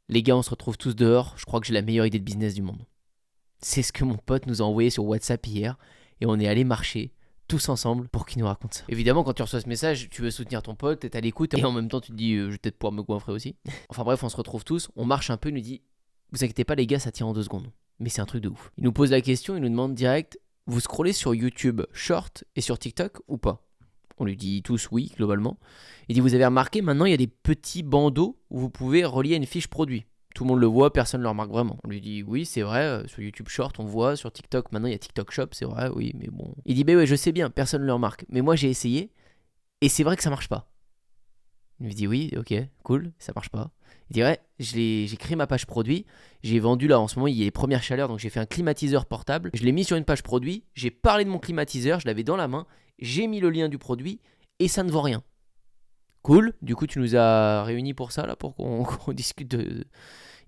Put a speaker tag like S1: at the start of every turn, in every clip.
S1: Les gars, on se retrouve tous dehors, je crois que j'ai la meilleure idée de business du monde. C'est ce que mon pote nous a envoyé sur WhatsApp hier, et on est allé marcher tous ensemble pour qu'il nous raconte ça. Évidemment, quand tu reçois ce message, tu veux soutenir ton pote, t'es à l'écoute, et en même temps tu te dis, je vais peut-être pouvoir me goinfrer aussi. Enfin bref, on se retrouve tous, on marche un peu, il nous dit, vous inquiétez pas les gars, ça tient en 2 secondes. Mais c'est un truc de ouf. Il nous pose la question, il nous demande direct, vous scrollez sur YouTube Short et sur TikTok ou pas? On lui dit tous oui, globalement. Il dit, vous avez remarqué, maintenant il y a des petits bandeaux où vous pouvez relier une fiche produit. Tout le monde le voit, personne ne le remarque vraiment. On lui dit, oui, c'est vrai, sur YouTube Short, on voit, sur TikTok, maintenant il y a TikTok Shop, c'est vrai, oui, mais bon. Il dit, ouais, je sais bien, personne ne le remarque. Mais moi j'ai essayé, et c'est vrai que ça marche pas. Il lui dit, oui, ok, cool, ça marche pas. Il dit, ouais, j'ai créé ma page produit, j'ai vendu là, en ce moment, il y a les premières chaleurs, donc j'ai fait un climatiseur portable, je l'ai mis sur une page produit, j'ai parlé de mon climatiseur, je l'avais dans la main, j'ai mis le lien du produit, et ça ne vaut rien. Cool, du coup tu nous as réunis pour ça, là, pour qu'on discute de...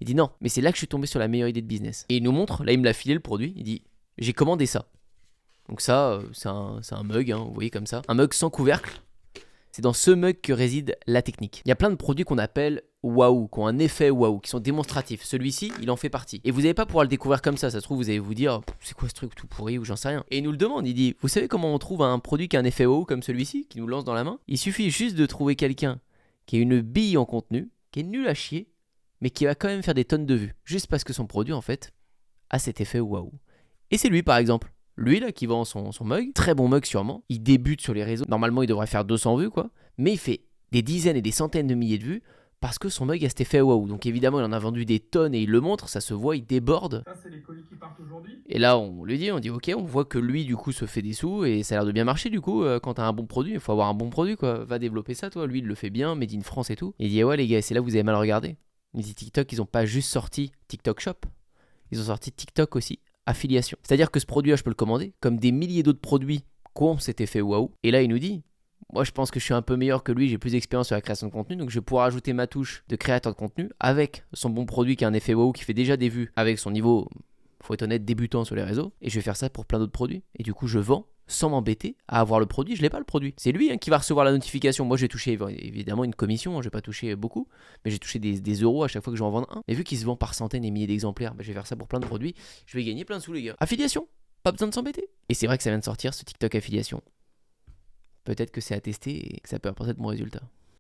S1: Il dit non, mais c'est là que je suis tombé sur la meilleure idée de business. Et il nous montre, là il me l'a filé le produit, il dit, j'ai commandé ça. Donc ça, c'est un mug, hein, vous voyez comme ça, un mug sans couvercle. C'est dans ce mug que réside la technique. Il y a plein de produits qu'on appelle waouh, qui ont un effet waouh, qui sont démonstratifs. Celui-ci, il en fait partie. Et vous n'allez pas pouvoir le découvrir comme ça se trouve, vous allez vous dire, c'est quoi ce truc tout pourri ou j'en sais rien. Et il nous le demande, il dit, vous savez comment on trouve un produit qui a un effet waouh comme celui-ci, qui nous lance dans la main? Il suffit juste de trouver quelqu'un qui a une bille en contenu, qui est nul à chier, mais qui va quand même faire des tonnes de vues, juste parce que son produit, en fait, a cet effet waouh. Et c'est lui, par exemple. Lui, là, qui vend son mug, très bon mug sûrement, il débute sur les réseaux. Normalement, il devrait faire 200 vues, quoi. Mais il fait des dizaines et des centaines de milliers de vues parce que son mug a cet effet waouh. Donc évidemment, il en a vendu des tonnes et il le montre, ça se voit, il déborde.
S2: Ça, c'est les colis qui partent aujourd'hui.
S1: Et là, on lui dit, on dit, ok, on voit que lui, du coup, se fait des sous et ça a l'air de bien marcher, du coup, quand t'as un bon produit, il faut avoir un bon produit, quoi. Va développer ça, toi. Lui, il le fait bien, Made in France et tout. Et il dit, ouais, les gars, c'est là que vous avez mal regardé. Il dit, TikTok, ils ont pas juste sorti TikTok Shop, ils ont sorti TikTok aussi affiliation. C'est-à-dire que ce produit-là, je peux le commander, comme des milliers d'autres produits qui ont cet effet waouh. Et là, il nous dit, moi, je pense que je suis un peu meilleur que lui, j'ai plus d'expérience sur la création de contenu, donc je vais pouvoir ajouter ma touche de créateur de contenu avec son bon produit qui a un effet waouh, qui fait déjà des vues, avec son niveau, faut être honnête, débutant sur les réseaux, et je vais faire ça pour plein d'autres produits. Et du coup, je vends sans m'embêter à avoir le produit, je l'ai pas le produit. C'est lui qui va recevoir la notification. Moi, j'ai touché évidemment une commission, je vais pas toucher beaucoup, mais j'ai touché des euros à chaque fois que je vais en vendre un. Et vu qu'il se vend par centaines et milliers d'exemplaires, je vais faire ça pour plein de produits, je vais gagner plein de sous, les gars. Affiliation, pas besoin de s'embêter. Et c'est vrai que ça vient de sortir, ce TikTok affiliation. Peut-être que c'est à tester et que ça peut apporter de bons résultats.